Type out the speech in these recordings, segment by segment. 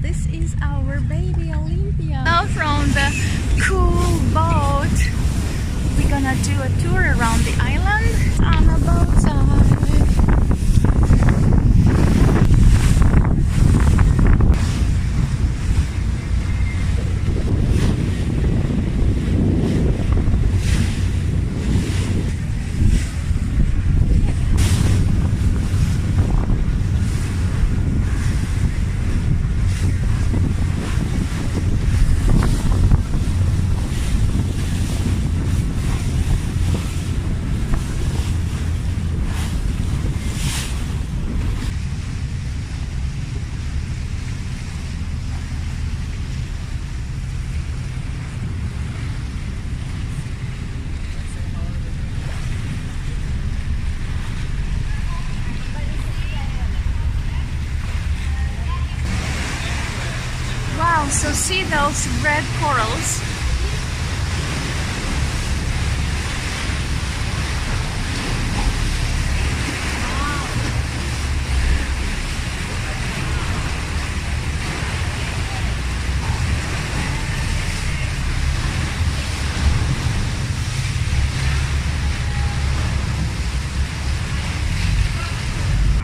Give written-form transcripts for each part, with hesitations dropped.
this is our baby Olympia. Now from the cool boat, we're gonna do a tour around the island on a boat side. Wow, so see those red corals?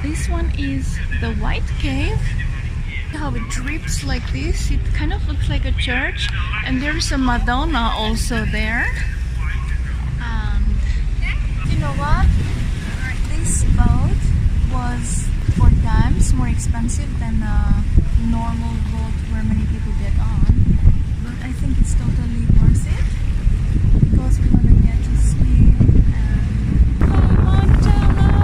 This one is the White Cave. How it drips like this, it kind of looks like a church, and there's a Madonna also there. And you know what? This boat was 4 times more expensive than a normal boat where many people get on, but I think it's totally worth it because we're gonna get to swim and Lemoncello!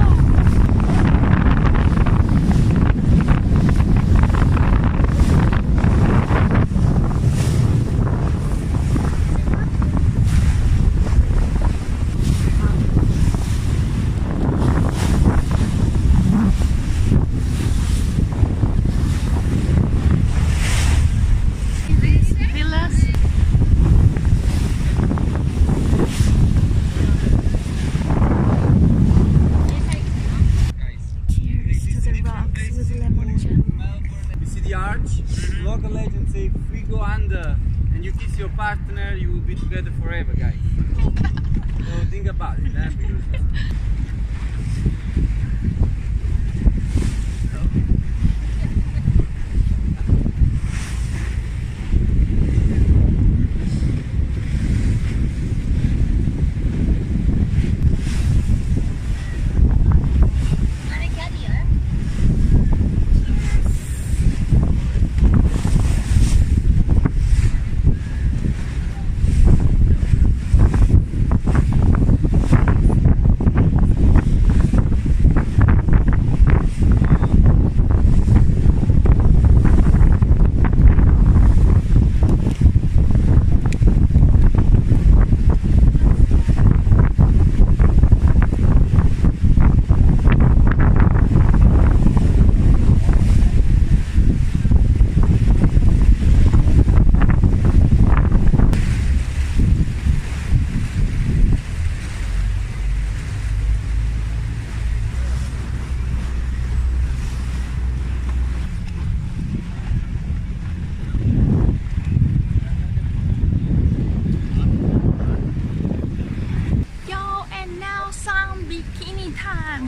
Local legend say if we go under and you kiss your partner, you will be together forever, guys. So think about it, because,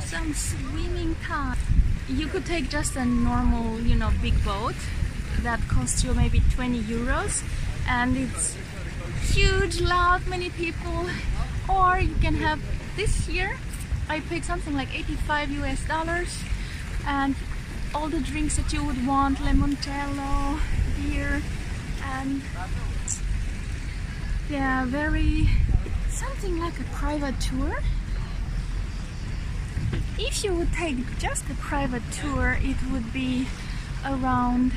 some swimming time. You could take just a normal, big boat that costs you maybe 20 euros and it's huge, loud, many people. Or you can have this here. I paid something like $85 US and all the drinks that you would want, Lemoncello, beer, and yeah, something like a private tour. If you would take just a private tour, it would be around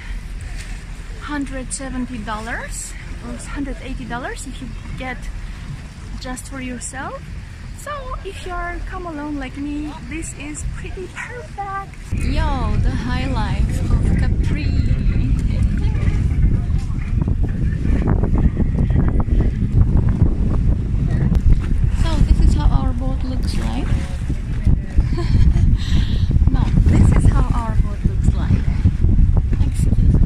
$170 or $180 if you get just for yourself. So if you're come alone like me, this is pretty perfect. Yo, the highlights of Capri. So this is how our boat looks like. No, this is how our boat looks like. Excuse me.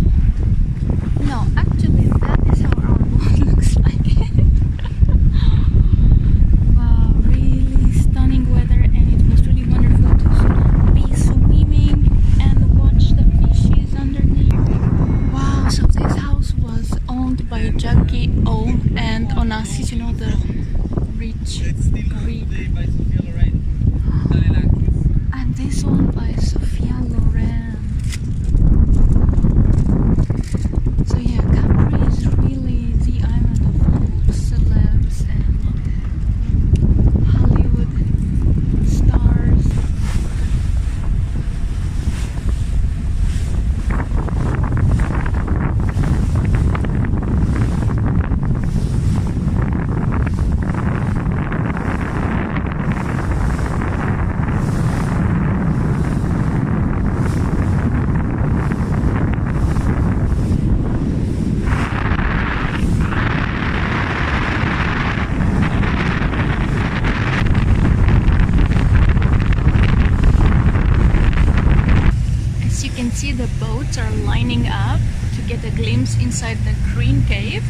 As you can see, the boats are lining up to get a glimpse inside the green cave.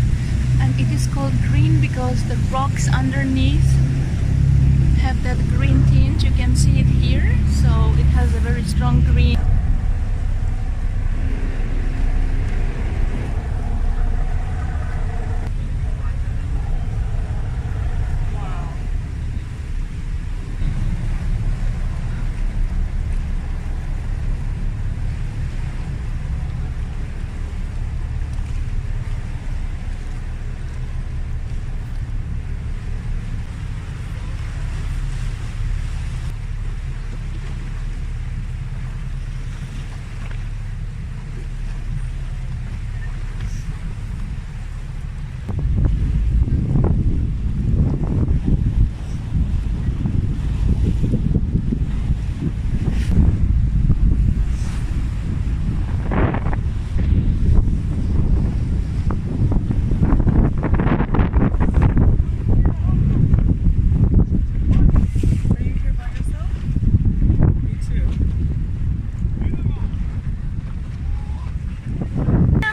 And it is called green because the rocks underneath have that green tint. You can see it here, so it has a very strong green.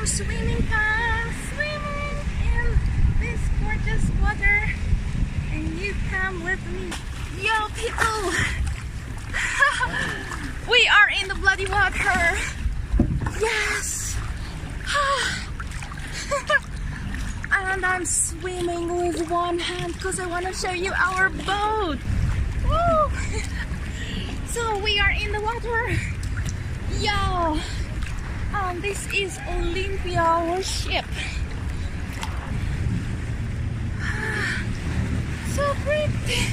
Swimming in this gorgeous water, and you come with me. Yo people, we are in the bloody water. Yes. And I'm swimming with one hand because I want to show you our boat. Woo. So we are in the water. Yo. This is Olympia, our ship. So pretty.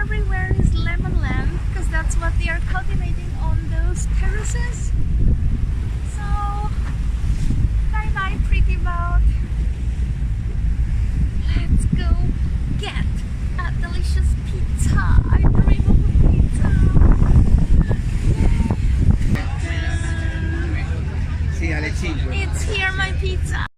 Everywhere is lemon land because that's what they are cultivating on those terraces. So bye bye pretty boat. Let's go get a delicious pizza. I dream of a pizza. Sì, alle 5. It's here, my pizza.